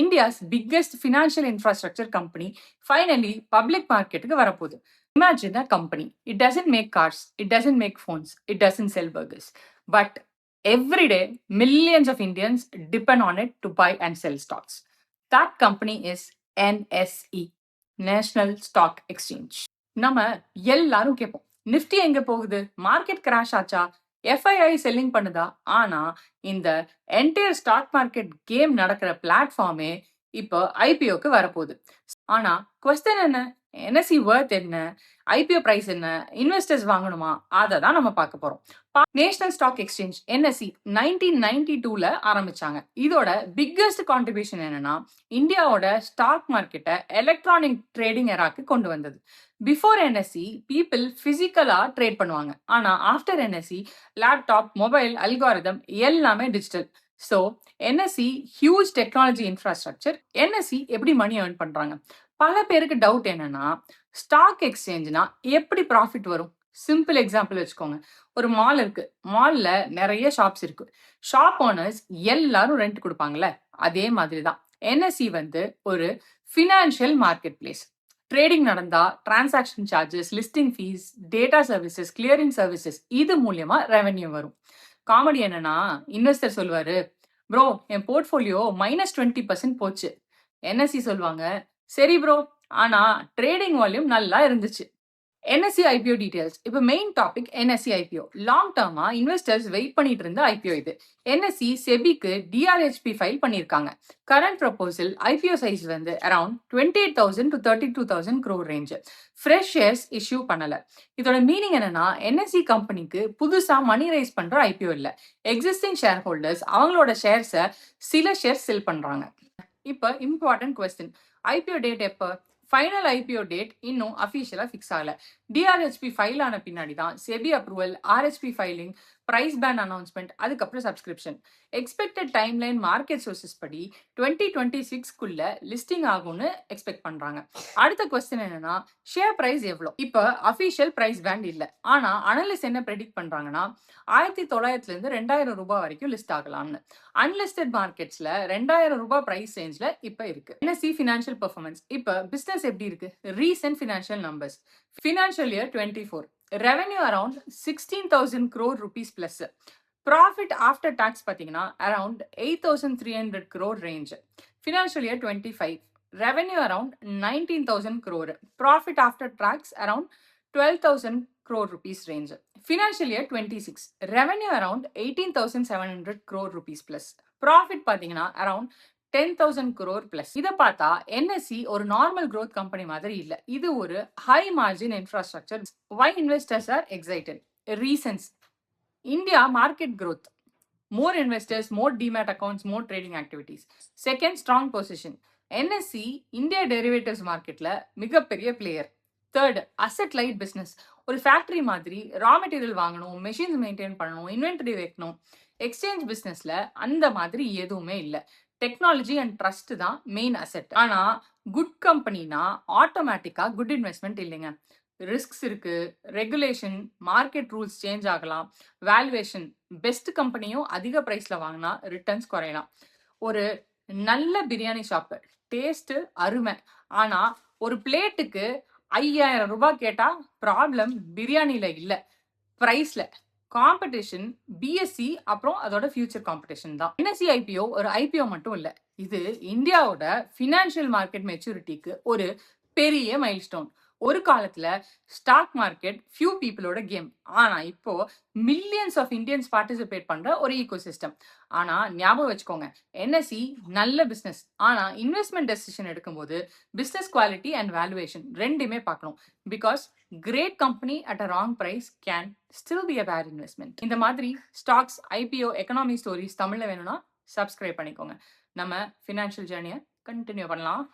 India's biggest financial infrastructure company finally public marketக்கு வரப்போகுது. Imagine a company. It doesn't make cars, it doesn't make phones, it doesn't sell burgers. But every day, millions of Indians depend on it to buy and sell stocks. That company is NSE, National Stock Exchange. நம்ம எல்லாரும் கேட்போம், Nifty எங்க போகுது, market crash ஆச்சா, FII selling பண்ணுதா? ஆனா இந்த entire stock market game நடக்கிற பிளாட்ஃபார்மே இப்போ ஐபிஓக்கு வரப்போகுது. ஆனா கொஸ்டின் என்ன, என்எஸ்சி வர்த் என்ன, ஐபிஓ பிரைஸ் என்ன, இன்வெஸ்டர்ஸ் வாங்கணுமா, அதை தான் நம்ம பார்க்க போறோம். நேஷனல் ஸ்டாக் எக்ஸ்சேஞ்ச் என்எஸ்சி 1992ல ஆரம்பிச்சாங்க. இதோட பிக்கஸ்ட் கான்ட்ரிபியூஷன் என்னன்னா, இந்தியாவோட ஸ்டாக் மார்க்கெட்டை எலக்ட்ரானிக் ட்ரேடிங் எராக்கு கொண்டு வந்தது. பிஃபோர் என்எஸ்சி பீப்புள் பிசிக்கலா ட்ரேட் பண்ணுவாங்க. ஆனா after NSE laptop, mobile, algorithm எல்லாமே digital. So NSE huge technology infrastructure. NSE எப்படி மணி ஏர்ன் பண்றாங்க? பல பேருக்கு டவுட் என்னன்னா, ஸ்டாக் எக்ஸ்சேஞ்ச்னா எப்படி ப்ராஃபிட் வரும்? சிம்பிள் எக்ஸாம்பிள் வச்சுக்கோங்க. ஒரு மால் இருக்கு, மால்ல நிறைய ஷாப்ஸ் இருக்கு. ஷாப் ஓனர்ஸ் எல்லாரும் ரெண்ட் கொடுப்பாங்கல்ல, அதே மாதிரி தான் என்எஸ்சி ஒரு ஃபினான்ஷியல் மார்க்கெட் பிளேஸ். ட்ரேடிங் நடந்தா transaction charges, listing fees, data services, clearing services இது மூலியமா ரெவென்யூ வரும். காமெடி என்னன்னா, இன்வெஸ்டர் சொல்லுவாரு, ப்ரோ என் போர்ட்ஃபோலியோ -20% போச்சு. என்எஸ்சி சொல்லுவாங்க, சரி ப்ரோ, ஆனா ட்ரேடிங் வால்யூம் நல்லா இருந்துச்சு. NSE IPO details. இப்போ main topic NSE IPO. Long டர்மா இன்வெஸ்டர்ஸ் வெயிட் பண்ணிட்டு இருந்த ஐபிஓ இது. என்எஸ்சி செபிக்கு டிஆர்ஹெச்பி ஃபைல் பண்ணியிருக்காங்க. Current proposal IPO size around 28,000 to 32,000 crore range. Fresh shares issue பண்ணல. இதோட மீனிங் என்னன்னா, என்எஸ்சி கம்பெனிக்கு புதுசா மணி ரைஸ் பண்ற ஐபிஓ இல்ல. எக்ஸிஸ்டிங் ஷேர் ஹோல்டர்ஸ் அவங்களோட ஷேர்ஸை சில ஷேர்ஸ் செல் பண்றாங்க. இப்போ இம்பார்ட்டன்ட் கொஸ்டின், ஐபிஓ டேட் எப்போ? ஃபைனல் ஐபிஓ டேட் இன்னும் அஃபிஷியலாக ஃபிக்ஸ் ஆகல. டிஆர்ஹெச்பி ஃபைல் ஆன பின்னாடி தான் SEBI approval, RHP filing, price band announcement, அதுக்கப்புறம் subscription. Expected timeline market sources படி 2026க்குள்ள லிஸ்டிங் ஆகும்னு எக்ஸ்பெக்ட் பண்றாங்க. அடுத்த கொஸ்டின் என்னன்னா, ஷேர் பிரைஸ் எவ்வளோ? இப்போ அஃபிஷியல் பிரைஸ் பேண்ட் இல்லை, ஆனா அனலிஸ்ட் என்ன ப்ரெடிக்ட் பண்றாங்கன்னா, 1900 2000 ரூபாய் வரைக்கும் லிஸ்ட் ஆகலாம்னு. அன்லிஸ்டட் மார்க்கெட்ஸ்ல 2000 ரூபாய் பிரைஸ் ரேஞ்ச்ல இப்ப இருக்கு. NSE financial performance. இப்ப பிசினஸ் எப்படி இருக்கு? Recent financial numbers. Financial year 24 revenue around 16,000 crore rupees plus. Profit after tax பார்த்தீங்கன்னா around 8,300 crore range. Financial year 25 revenue around 19,000 crore. Profit after tax around 12,000 crore rupees range. Financial year 26 revenue around 18,700 crore rupees plus. Profit பாத்தீங்கன்னா around 10,000 crore plus. இத பார்த்தா NSE ஒரு normal growth company மாதிரி இல்ல. இது ஒரு high margin infrastructure. Why investors are excited? Reasons: India market growth, more investors, more demat accounts, more trading activities. Second, strong position. NSE India derivatives marketல மிகப்பெரிய player. Third, asset light business. ஒரு factory மாதிரி raw material வாங்கணும், machines maintain பண்ணணும், inventory வைக்கணும். Exchange பிஸ்னஸ்ல அந்த மாதிரி எதுவுமே இல்லை. டெக்னாலஜி அண்ட் ட்ரஸ்ட் தான் மெயின் அசெட். ஆனா குட் கம்பெனினா ஆட்டோமேட்டிக்கா குட் இன்வெஸ்ட்மெண்ட் இல்லைங்க. ரிஸ்க்ஸ் இருக்கு, ரெகுலேஷன், மார்க்கெட் ரூல்ஸ் சேஞ்ச் ஆகலாம், வேல்யூவேஷன். பெஸ்ட் கம்பெனியும் அதிக பிரைஸ்ல வாங்கினா ரிட்டர்ன்ஸ் குறையலாம். ஒரு நல்ல பிரியாணி ஷாப்பு, டேஸ்ட் அருமை, ஆனா ஒரு பிளேட்டுக்கு 5,000 ரூபாய் கேட்டா ப்ராப்ளம் பிரியாணில இல்ல, பிரைஸ்ல. காம்படிஷன் பிஎஸ்சி அப்புறம் அதோட ஃபியூச்சர் காம்படிஷன் தான். என்எஸ்சி ஐபிஓ ஒரு ஐபிஓ மட்டும் இல்ல, இது இந்தியாவோட ஃபினான்ஷியல் மார்க்கெட் மெச்சூரிட்டிக்கு ஒரு பெரிய மைல்ஸ்டோன். ஒரு காலத்துல ஸ்டாக் மார்க்கெட் ஃபியூ பீப்புளோட கேம், ஆனா இப்போ மில்லியன்ஸ் ஆஃப் இந்தியன்ஸ் பார்ட்டிசிபேட் பண்ற ஒரு ஈகோ சிஸ்டம். ஆனா ஞாபகம் வச்சுக்கோங்க, என்எஸ்சி நல்ல பிசினஸ், ஆனா இன்வெஸ்ட்மெண்ட் டெசிஷன் எடுக்கும்போது பிசினஸ் குவாலிட்டி அண்ட் வேல்யூவேஷன் ரெண்டுமே பார்க்கணும். Because great company at a wrong price can still be a bad investment. இந்த மாதிரி ஸ்டாக்ஸ், ஐபிஓ, எக்கனாமி ஸ்டோரிஸ் தமிழ்ல வேணும்னா சப்ஸ்கிரைப் பண்ணிக்கோங்க. நம்ம ஃபினான்ஷியல் ஜேர்னியை கண்டினியூ பண்ணலாம்.